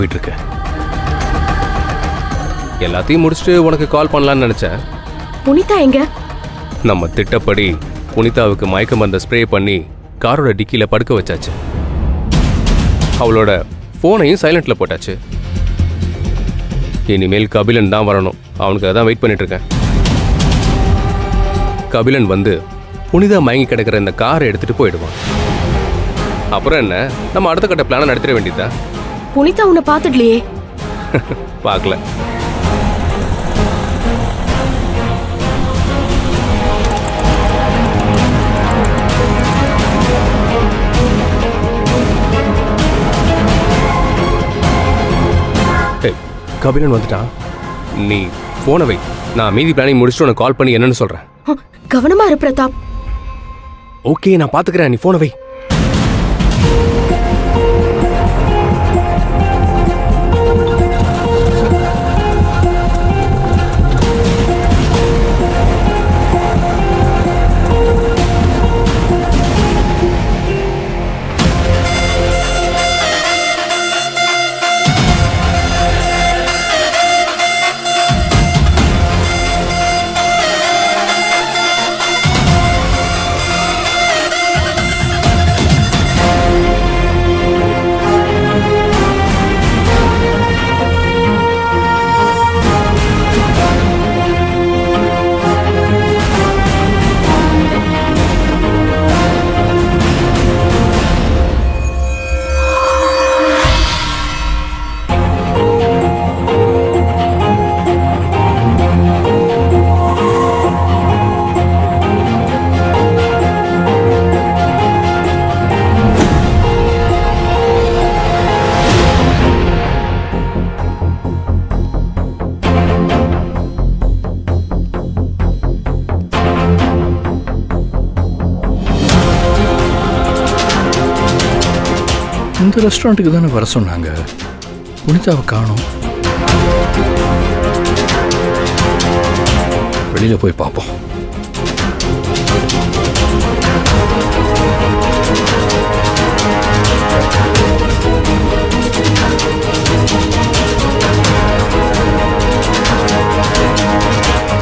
போயிட்டு இருக்கு. எல்லாத்தையும் முடிச்சுட்டு உனக்கு கால் பண்ணலான்னு நினைச்சேன். புனிதா எங்க? நம்ம திட்டப்படி புனிதாவுக்கு மயக்க மருந்த ஸ்ப்ரே பண்ணி காரோட டிக்கியில படுக்க வச்சாச்சு. அவளோட போனையும் சைலண்ட்ல போட்டாச்சு. இனிமேல் கபிலன் தான் வரணும். அவனுக்கு அதான் வெயிட் பண்ணிட்டு இருக்கேன். கபிலன் வந்து புனிதா மயங்கி கிடக்கிற இந்த காரை எடுத்துட்டு போயிடுவான். அப்புறம் என்ன, நம்ம அடுத்த கட்ட பிளான நடத்திட வேண்டியதா. புனிதா உன்னை பார்த்துடலையே? பார்க்கல. கபிலன் வந்துட்டான். நீ போனை வை, நான் மீதி பிளானிங் முடிச்சுட்டு உனக்கு கால் பண்ணி என்னன்னு சொல்றேன். கவனமா இரு பிரதாப். ஓகே, நான் பாத்துக்கிறேன். நீ போனை வை. இந்த ரெஸ்டாரண்ட்டுக்கு தானே வர சொன்னாங்க. புனிதாவை காணோம். வெளியில போய் பார்ப்போம்.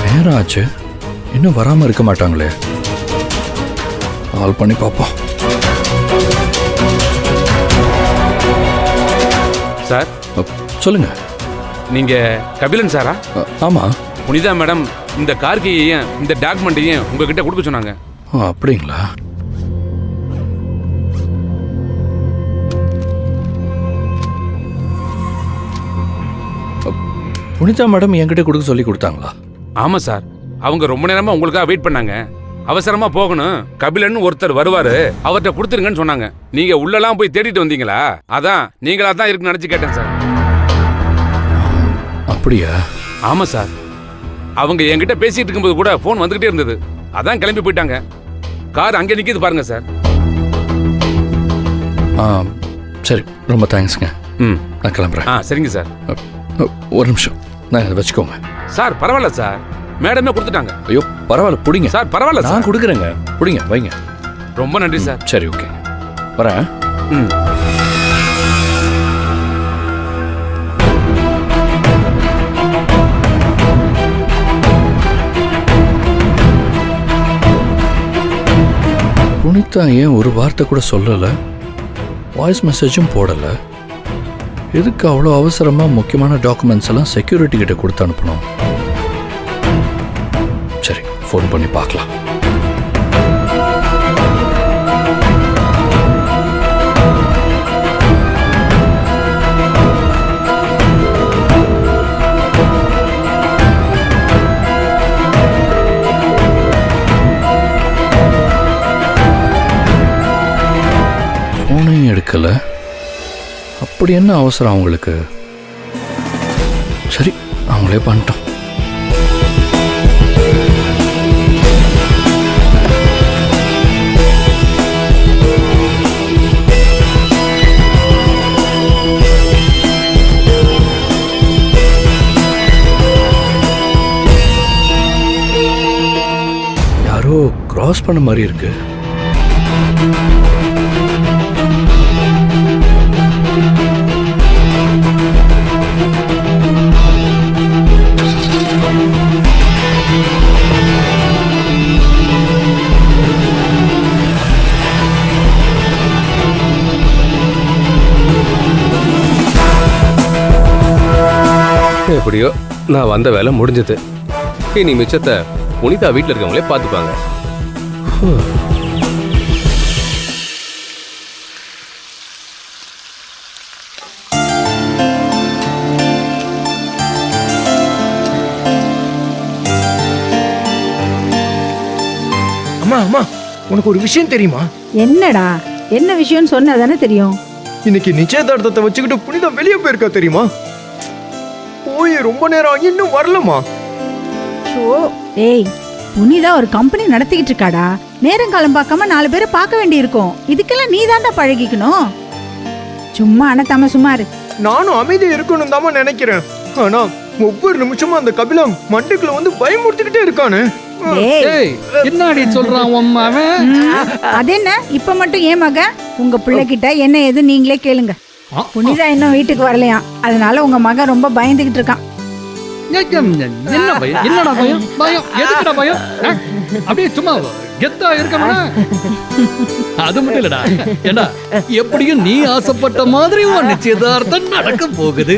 நேரம் ஆச்சு, இன்னும் வராம இருக்க மாட்டாங்களே. கால் பண்ணி பார்ப்போம். சார், சொல்லுங்க. நீங்க கபிலன் சாரா? ஆமா. புனிதா மேடம் இந்த கார் கீயையும் இந்த டாக்குமெண்ட்டையும் உங்ககிட்ட கொடுக்க சொன்னாங்க. அப்படிங்களா? புனிதா மேடம் என்கிட்ட கொடுக்க சொல்லி கொடுத்தாங்களா? ஆமா சார், அவங்க ரொம்ப நேரமா உங்களுக்காக வெயிட் பண்ணாங்க. அவசரமா போகணும், கபிலன் ஒருத்தர் வருவாரு, அவர்கிட்ட கொடுத்துருங்கன்னு சொன்னாங்க. நீங்க உள்ளெல்லாம் போய் தேடிட்டு வந்தீங்களா? அதான் நீங்களா தான் இருக்குன்னு நினைச்சு கேட்டேன் சார். அப்படியா? ஆமா சார், அவங்க என்கிட்ட பேசிட்டு இருக்கும்போது கூட போன் வந்துகிட்டே இருந்தது. அதான் கிளம்பி போயிட்டாங்க. கார் அங்கே நிக்கிது பாருங்க சார். சரி, ரொம்ப தேங்க்ஸ்ங்க. நான் கிளம்புறேன். சரிங்க சார். ஒரு நிமிஷம், நான் அதை வச்சுக்கோங்க. சார் பரவாயில்ல சார், மேடமே கொடுத்துட்டாங்க. ஐயோ பரவாயில்ல, பிடிங்க சார். பரவாயில்ல, நான் கொடுக்குறேங்க. பிடிங்க, வைங்க. ரொம்ப நன்றி சார். சரி, ஓகே, வரேன். புனிதா ஏன் ஒரு வார்த்தை கூட சொல்லலை? வாய்ஸ் மெசேஜும் போடலை. எதுக்கு அவ்வளோ அவசரமாக முக்கியமான டாக்குமெண்ட்ஸ் எல்லாம் செக்யூரிட்டி கிட்ட கொடுத்து அனுப்பணும்? சரி, ஃபோன் பண்ணி பார்க்கலாம். ஃபோனையும் எடுக்கலை. அப்படி என்ன அவசரம் அவங்களுக்கு? சரி, அவங்களே பண்ணிட்டோம். யாரோ கிராஸ் பண்ண மாதிரி இருக்கு. எப்படியோ நான் வந்த வேலை முடிஞ்சது. இனி மிச்சத்தை புனிதா வீட்டில் இருக்கவங்களே பார்த்துப்பாங்க. அம்மா அம்மா, உனக்கு ஒரு விஷயம் தெரியுமா? என்னடா? என்ன விஷயம்னு சொன்னா தானே தெரியும். இன்னைக்கு நிச்சயதார்த்தத்தை வச்சுக்கிட்டு புனிதா வெளியே போயிருக்கா தெரியுமா? போய் ரொம்ப நேரம் ஆகி இன்னும் வரலமா. ஷோ, ஏய், புனிதா ஒரு கம்பெனி நடத்திக்கிட்டு இருக்காடா. நேரங்காலம் பார்க்காம 4 பேரை பார்க்க வேண்டி இருக்கும். இதுக்கெல்லாம் நீ தான்டா பழகிக்கணும். சும்மா அனத்தாம சும்மா இரு. நானும் அமைதி இருக்கணும் தாமா நினைக்கிறேன். ஆனா ஒவ்வொரு நிமிஷமும் அந்த கபிலம் மண்டுக்குள்ள வந்து பயமுறுத்திக்கிட்டே இருக்கானு. ஏய், என்னடி சொல்றான் உம்மா அவன்? அது என்ன இப்ப மட்டும் ஏன் மக? உங்க பிள்ளைகிட்ட என்ன ஏது நீங்களே கேளுங்க. புனிதா இன்னும் வீட்டுக்கு வரலையாம். அதனால உங்க மகன் ரொம்ப பயந்துகிட்டு இருக்கான். என்ன பயம்? என்னடா பயம்? பயம் எதுக்குடா பயம்? அப்படியே சும்மா கெத்தா இருக்கவனா? அது மட்டும் இல்லடா. ஏண்டா எப்படியும் நீ ஆசைப்பட்ட மாதிரி உன் நிச்சயதார்த்தம் நடக்க போகுது.